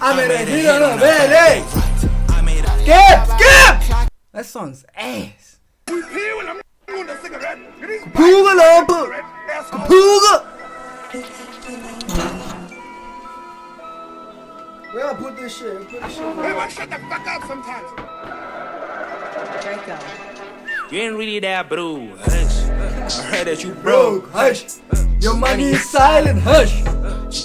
I made a hit on a belly. Skip! That song's ass. Kapuga Lopa. Kapuga. Where I put this shit? Hey, man, shut the fuck up sometimes. Draco. You ain't really that broke, hush. I heard that you broke, hush. Your money is silent, hush.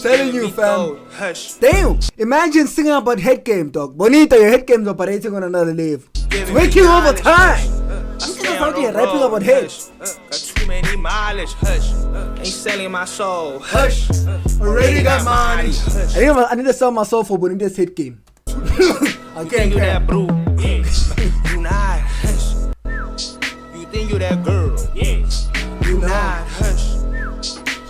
Telling you, fam. Hush. Damn. Imagine singing about head game, dog. Bonita, your head game's operating on another level. It's waking over time. Look at how they're rapping about heads. Got too many mileage, hush. Ain't selling my soul, hush. Already got money. I need to sell my soul for Bonita's head game. Okay, you that bro. Yes. You not, hush. You think you that girl. Yes. You not, hush.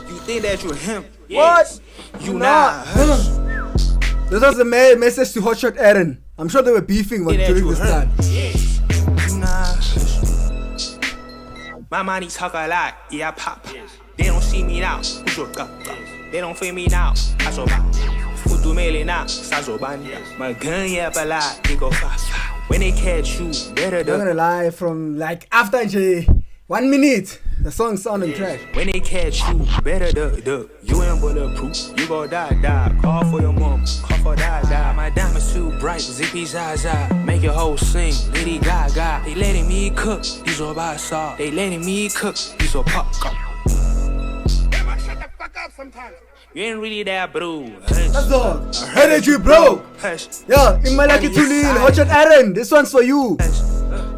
You think that you him. What? You not, hush. This was a message to Hotshot Aaron. I'm sure they were beefing during this time. Yes. You not, hush. My money talk a lot, yeah, I pop. They don't see me now, they don't feel me now, I so bad. Futu mele na, sa so banya. My gun, yeah, but like, they go fast. When they catch you, better I'm gonna lie, from like after 1 minute, the song sounding trash. When they catch you, better duck. You ain't bulletproof, you gon' die. Call for your mom, call for die. My diamonds too bright, zippy zaza. Make your whole sing, Lady Gaga. They letting me cook, these are by saw. They letting me cook, these are pop. Shut the fuck up sometimes. You ain't really that bro. That's all. I heard that you broke. Hush. Yeah, in my lucky too little. Hotshot Aaron, this one's for you.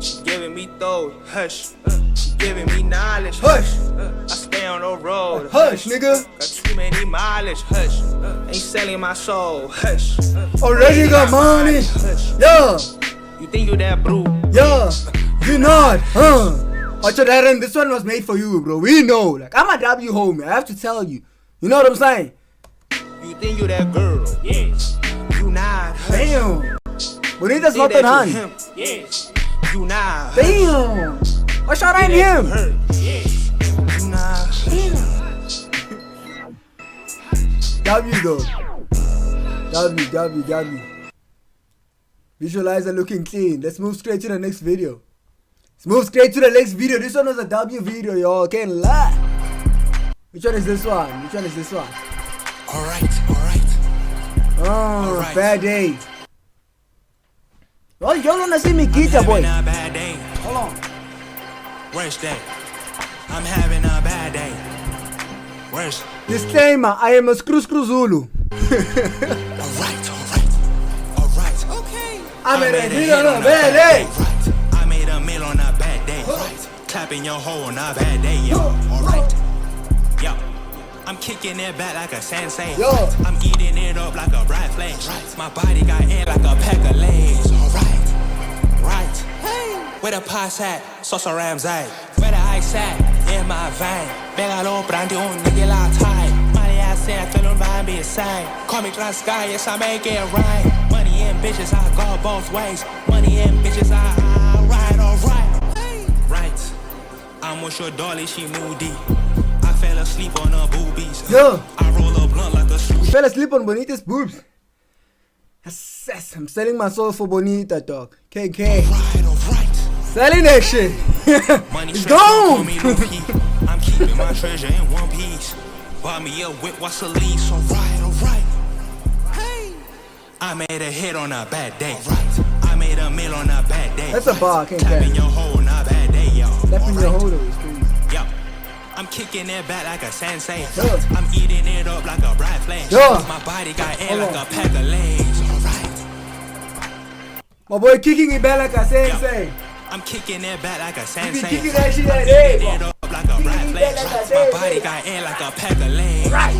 She giving me thought, hush. She giving me knowledge, hush. I stay on the road, hush, nigga. Got too many mileage, hush. Ain't selling my soul, hush. Already got money, hush. Yeah. You think you that bro? Yeah, you not, huh? Hotshot Aaron, this one was made for you, bro. We know, like I'm a W homie. I have to tell you. You know what I'm saying? You think you that girl? Yes. You not, hush. Damn. Bonita's not that hand. Yes. You not, damn. What shot I him? Yes. You not. W though. W. Visualizer looking clean. Let's move straight to the next video. This one was a W video, y'all. Can't lie. Which one is this one? Alright. Oh, right. Bad day. Well, y'all wanna see me guitar, boy. Bad day. Hold on. Worst day. I'm having a bad day. Worst. Disclaimer, I am a screw ZULU. Alright. Okay. I made a hit on a bad day. I made a meal on a bad day. Clapping your hoe on a bad day, yo. Alright. Yo. I'm kicking it back like a sensei. Yo. I'm eating it up like a bright flame. My body got in like a pack of legs. Right. Hey. Where the pass at? Sauce Rams at? Where the ice at? In my vein. Begalo brandy on nigga la tie. Money I say I tell them behind me a sign. Call me class guy, yes I make it right. Money and bitches I go both ways. Money and bitches I ride alright. Hey. Right. I'm with your dolly, she moody. I fell asleep on her boobies. Yeah. I roll a blunt like a shoe. You fell asleep on Bonita's boobs. Yes, I'm selling my soul for Bonita, dog. KK. Alright. Selling that shit. It's gone. I'm keeping my treasure in one piece. Buy me a whip, what's a lease? Alright. Hey. I made a hit on a bad day. I made a meal on a bad day. That's a bar, can't Clapping your hoe on a bad day, yo. Slapping your hoe though is crazy. Yo. I'm kicking it back like a sensei. Yeah. I'm eating it up like a bright flame. Yeah. My body got in like a pack of legs. Alright. My boy kicking it back like a sensei. I'm kicking it back like a You sensei. be kicking that shit that day, Eating it bro. up like a bright flame. My body got in like a pack of legs. Right.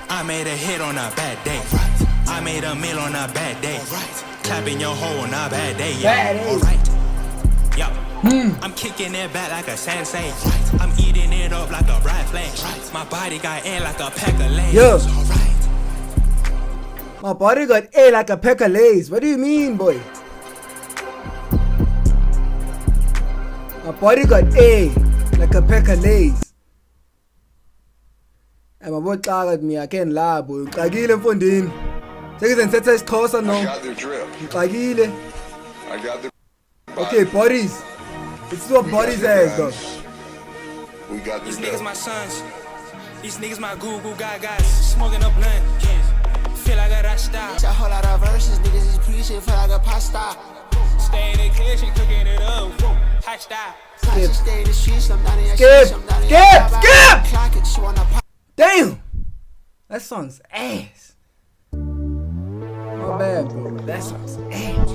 I made a hit on a bad day. I made a meal on a bad day. Clapping your hoe on a bad day. Bad day. Alright. Yo. I'm kicking it back like a sensei. I'm eating it up like a bright flame. My body got in like a pack of legs. Yo. My body got A like a pack of Lays. What do you mean, boy? My body got A like a pack of Lays. Amaboxaka miyakhe labo uxakile mfondini. Sekuzenzithetha isiXhosa no. I got the drip. Uxakile. I got the. Okay, bodies. This is what bodies as though. We got the These drip. niggas my sons. These niggas my goo guys. Smoking up blunt. Feel like a rasta. A whole lot of verses, niggas is preaching, feel like a pasta. Stay in the kitchen, cooking it up. Hot style. Skip. Stay in the streets, I'm down in your Skip. streets, I'm down in Skip. your Skip. Clock it, she wanna pop. Damn! That song's ass. Not bad, bro. That song's ass.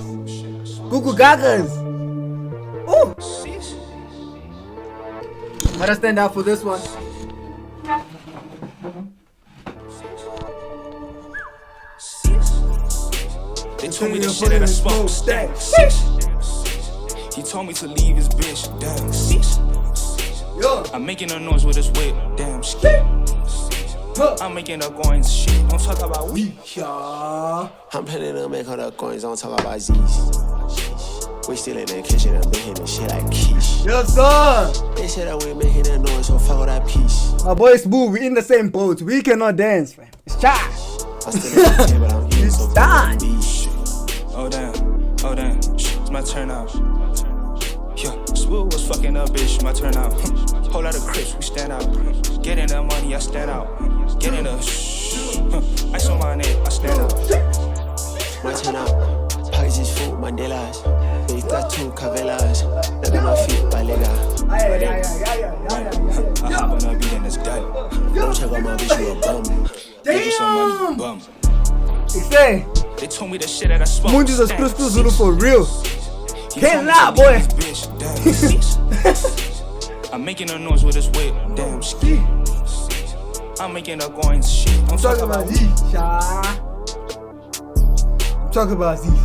Gugu Gagas. Ooh. Gotta stand out for this one. They told me the shit that I smoke stack. He told me to leave his bitch. Damn. Yo. I'm making a noise with his whip. Damn. I'm making up coins. Shit. Don't talk about we. Yeah. I'm planning to make all the coins, don't talk about Z's. We still in the kitchen and making this shit like quiche. Yes, sir. They said that we ain't making that noise, so fuck all that piece. My boys move. We in the same boat. We cannot dance, man. It's trash. I still in the table, I'm eating It's so done. Oh damn. Oh damn. It's my turn out. Yeah. Swoop was fucking up, bitch. My turn out. Whole lot of crips. We stand out. Getting the money. I stand out. Getting the ice on my neck. I stand out. My turn out. Pockets is full, Mandela's. Big tattoo, cavelas. Look at my feet, balega. I hop on a beat and it's done. Don't check out my bitch, you a bum. Give you some money, Damn. bum. Say, They told me the shit that I smoke. Mundi's a stack. screw Zulu for real. He Can't told me lie, to boy. leave his bitch. Damn. I'm making a noise with his whip. Damn. I'm making up coins. Shit. Don't talk Talk about about these. Talk about these.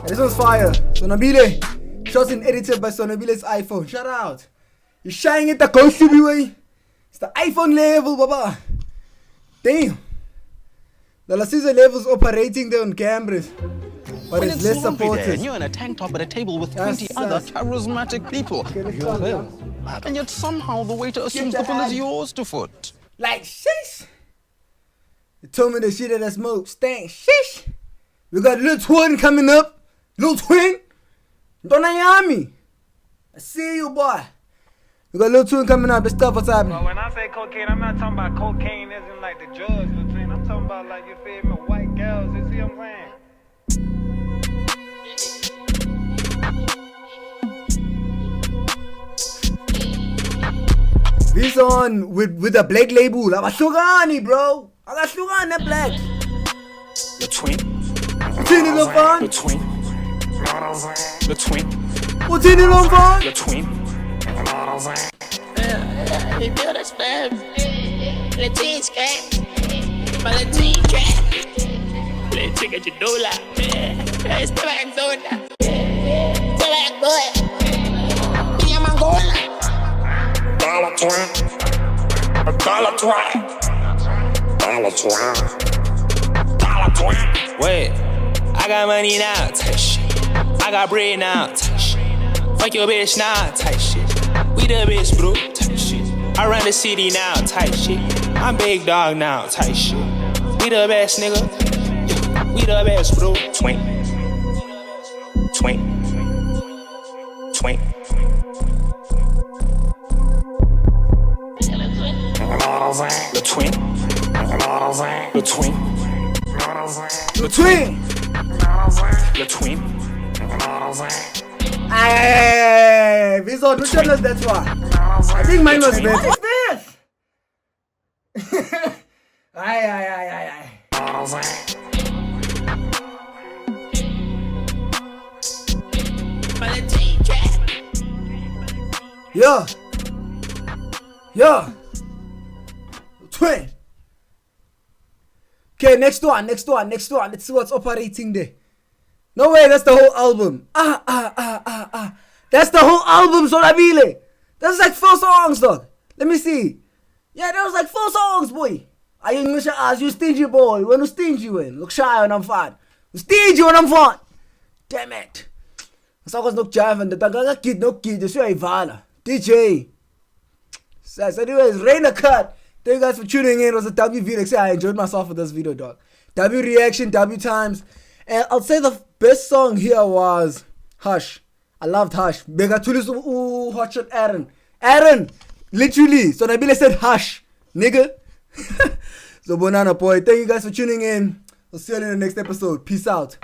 This one's fire. Sonwabile. Shots and edited by Sonwabile's iPhone. Shout out. You're shining at the ghost to be way. It's the iPhone level, baba. Damn. The Lasiza level's operating there on cameras. But When it's it's less swampy there supported. and you're in a tank top at a table with Yes, 20 other yes. charismatic people. Okay, let's start now. And yet somehow the waiter assumes the the bill is hand. yours to foot. Like, shish. They told me the shit that I smoke stank. Shish. We got Lil Twin coming up. Lil Twin. Donayami. I see you, boy. We got Lil Twin coming up. This stuff what's happening. But when I say cocaine, I'm not talking about cocaine as in like the drugs, you know. I'm talking about like, you feel me, white girls, you see what I'm saying? This on with the black label. Abahlukani, bro. Akahlukani that black. the twin. Uthini lo mfana? The twin. The twin. Uthini lo mfana? The twin. You feel the spam? Latin scam. My Latin trap. Let's take it to Dola. Let's go back to Dola. Tell that boy. Me and Mongola. Dollar twin. A dollar twin. Dollar twin. Dollar twin. Wait, I got money now, type shit. I got bread now, type shit. Fuck your bitch now, type shit. We the bitch, bro, type shit. I run the city now, type shit. I'm big dog now, type shit. We the best, nigga. Yeah, we the best, bro. Twink. Twink. Twink. The twin. The twin. The twin. The twin. Hey, this on which one is that one? I think mine was better. What is this? Aye. My Latin trap. Yeah. Twin. Okay, next one. Let's see what's operating there. No way, that's the whole album. That's the whole album, Sonwabile. That's like 4 songs, dog. Let me see. Yeah, that was like 4 songs, boy. Are you English ass? You stingy boy. When you stingy when? Look shy when I'm fine. You stingy when I'm fine. Damn it. Sakos nok jive and the kid, just so I DJ. So anyways, Rainer cut. Thank you guys for tuning in. It was a W video. I enjoyed myself with this video, dog. W reaction, W times. And I'll say the best song here was Hush. I loved Hush. Begatulus hotshot Aaron. Aaron! Literally. So Nabila said Hush. Nigga. So banana boy. Thank you guys for tuning in. We'll see you in the next episode. Peace out.